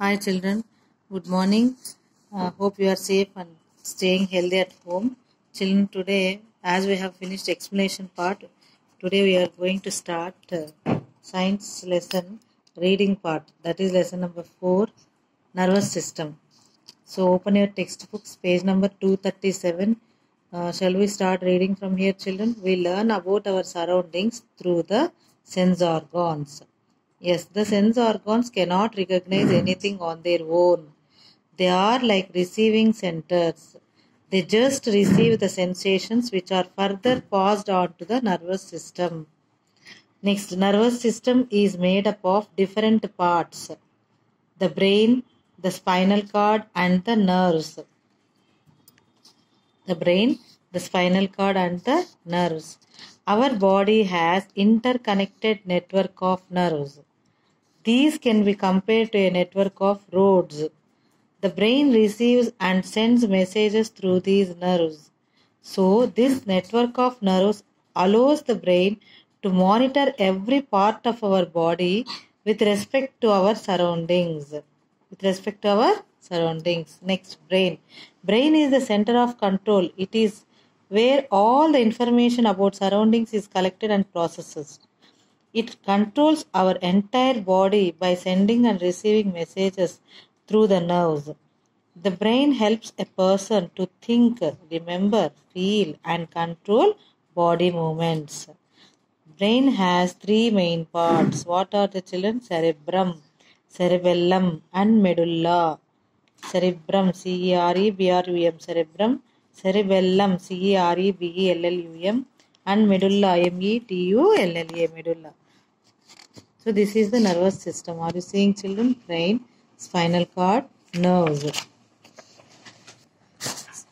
Hi children, good morning. Hope you are safe and staying healthy at home. Children, today as we have finished explanation part, today we are going to start science lesson reading part. That is lesson number 4, nervous system. So open your textbooks, page number 237. Shall we start reading from here, children? We learn about our surroundings through the sense organs. Yes, the sense organs cannot recognize anything on their own. They are like receiving centers. They just receive the sensations which are further passed on to the nervous system. Next, nervous system is made up of different parts. The brain, the spinal cord and the nerves. The brain, the spinal cord and the nerves. Our body has interconnected network of nerves. These can be compared to a network of roads. The brain receives and sends messages through these nerves. So, this network of nerves allows the brain to monitor every part of our body with respect to our surroundings. With respect to our surroundings. Next, brain. Brain is the center of control. It is where all the information about surroundings is collected and processed. It controls our entire body by sending and receiving messages through the nerves. The brain helps a person to think, remember, feel, and control body movements. Brain has three main parts. What are the children? Cerebrum, cerebellum, and medulla. Cerebrum, cerebrum, cerebrum, cerebellum, cerebellum, and medulla, medulla, medulla. So this is the nervous system. Are you seeing, children? Brain, spinal cord, nerves.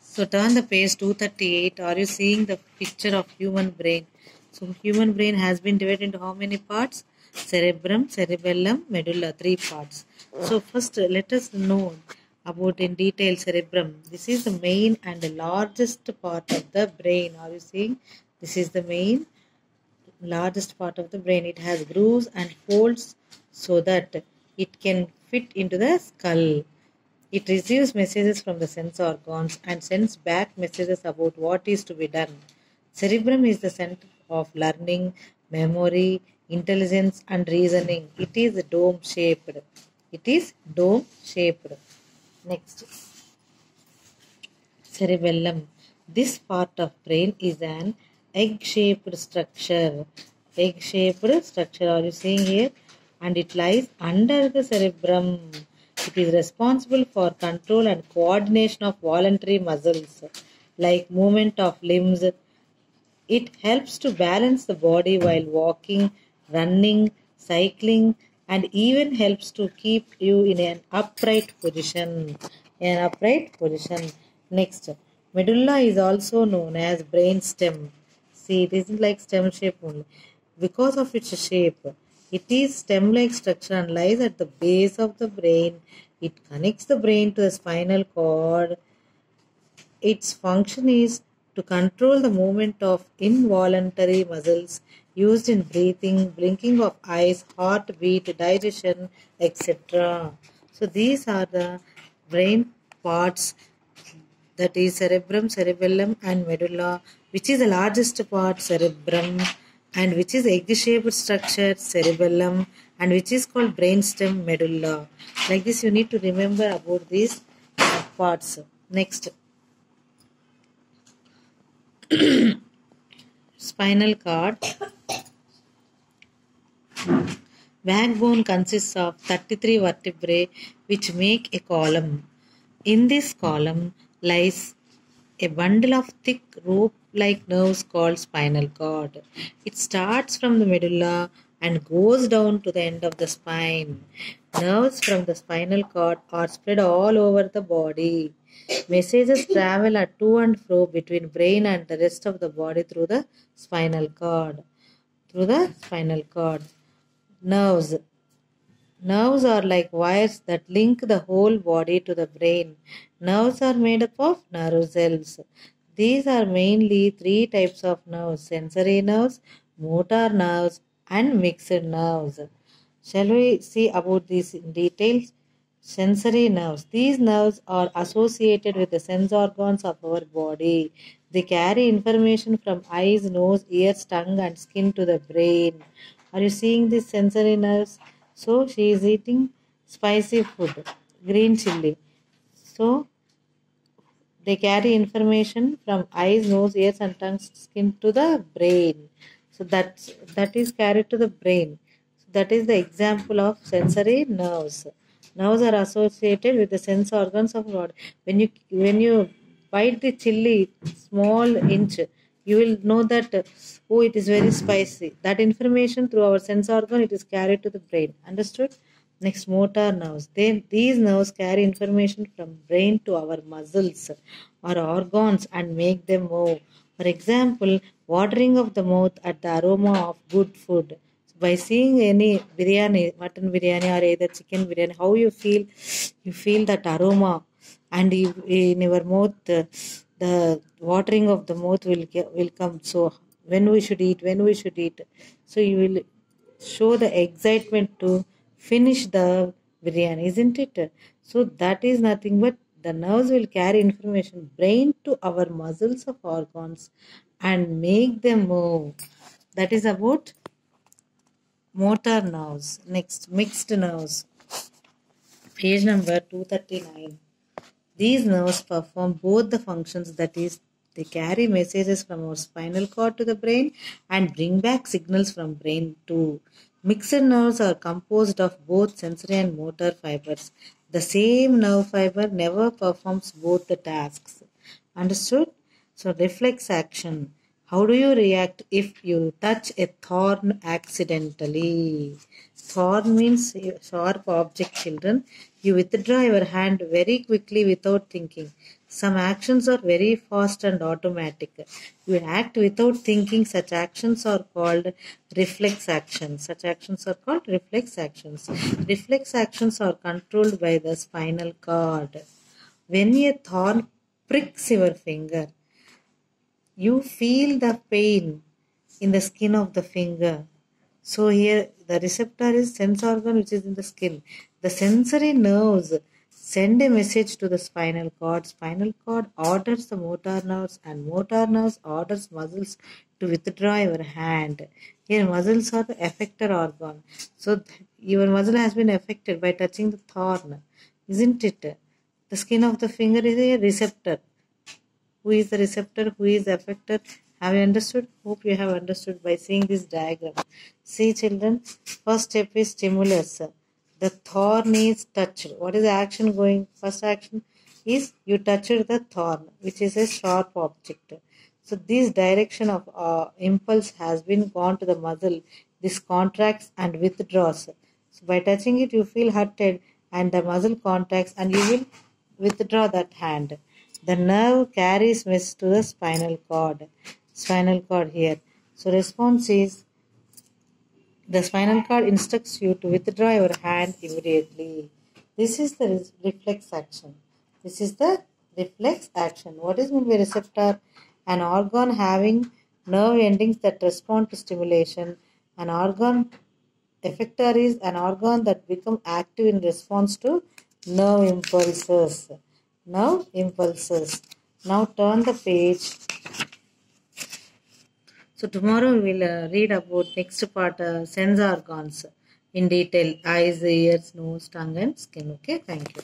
So turn the page 238. Are you seeing the picture of human brain? So human brain has been divided into how many parts? Cerebrum, cerebellum, medulla, three parts. So first let us know about in detail cerebrum. This is the main and the largest part of the brain. Are you seeing? This is the main largest part of the brain. It has grooves and folds so that it can fit into the skull. It receives messages from the sense organs and sends back messages about what is to be done. Cerebrum is the center of learning, memory, intelligence, and reasoning. It is dome shaped. It is dome shaped. Next, cerebellum. This part of brain is an egg-shaped structure. Egg-shaped structure, are you seeing here? And it lies under the cerebrum. It is responsible for control and coordination of voluntary muscles like movement of limbs. It helps to balance the body while walking, running, cycling, and even helps to keep you in an upright position. Next, medulla is also known as brain stem. See, it isn't like stem shape only. Because of its shape, it is stem-like structure and lies at the base of the brain. It connects the brain to the spinal cord. Its function is to control the movement of involuntary muscles used in breathing, blinking of eyes, heartbeat, digestion, etc. So these are the brain parts, that is cerebrum, cerebellum and medulla. Which is the largest part? Cerebrum. And which is egg-shaped structure? Cerebellum. And which is called brainstem? Medulla. Like this you need to remember about these parts. Next, spinal cord. Backbone consists of 33 vertebrae which make a column. In this column lies a bundle of thick rope-like nerves called spinal cord. It starts from the medulla and goes down to the end of the spine. Nerves from the spinal cord are spread all over the body. Messages travel at to and fro between brain and the rest of the body through the spinal cord. Nerves. Nerves are like wires that link the whole body to the brain. Nerves are made up of nerve cells. These are mainly three types of nerves: sensory nerves, motor nerves, and mixed nerves. Shall we see about these in details? Sensory nerves. These nerves are associated with the sense organs of our body. They carry information from eyes, nose, ears, tongue, and skin to the brain. Are you seeing these sensory nerves? So she is eating spicy food, green chili. So they carry information from eyes, nose, ears, and tongue, skin to the brain. So that is carried to the brain. So that is the example of sensory nerves. Nerves are associated with the sense organs of body. When you bite the chili small inch, you will know that oh, it is very spicy. That information through our sense organ, it is carried to the brain. Understood? Next, motor nerves. These nerves carry information from brain to our muscles or organs and make them move. For example, watering of the mouth at the aroma of good food. So by seeing any biryani, mutton biryani or either chicken biryani, how you feel that aroma, and in your mouth, the watering of the mouth will come. So when we should eat. So you will show the excitement to finish the biryani, isn't it? So that is nothing but the nerves will carry information brain to our muscles of organs and make them move. That is about motor nerves. Next, mixed nerves. Page number 239. These nerves perform both the functions, that is, they carry messages from our spinal cord to the brain and bring back signals from brain too. Mixed nerves are composed of both sensory and motor fibers. The same nerve fiber never performs both the tasks. Understood? So, reflex action. How do you react if you touch a thorn accidentally? Thorn means sharp object, children. You withdraw your hand very quickly without thinking. Some actions are very fast and automatic. You act without thinking. Such actions are called reflex actions. Such actions are called reflex actions. Reflex actions are controlled by the spinal cord. When a thorn pricks your finger, you feel the pain in the skin of the finger. So here the receptor is sense organ which is in the skin. The sensory nerves send a message to the spinal cord. Spinal cord orders the motor nerves and motor nerves orders muscles to withdraw your hand. Here muscles are the effector organ. So your muscle has been affected by touching the thorn, isn't it? The skin of the finger is a receptor. Who is the receptor? Who is the effector? Have you understood? Hope you have understood by seeing this diagram. See, children, first step is stimulus. The thorn is touched. What is the action going? First action is you touched the thorn, which is a sharp object. So this direction of impulse has been gone to the muscle. This contracts and withdraws. So by touching it, you feel hurted, and the muscle contracts, and you will withdraw that hand. The nerve carries message to the spinal cord. Spinal cord here. So response is the spinal cord instructs you to withdraw your hand immediately. This is the reflex action. This is the reflex action. What is meant by receptor? An organ having nerve endings that respond to stimulation. An organ effector is an organ that becomes active in response to nerve impulses. Nerve impulses. Now turn the page. So tomorrow we will read about next part sense organs in detail: eyes, ears, nose, tongue, and skin. Okay, thank you.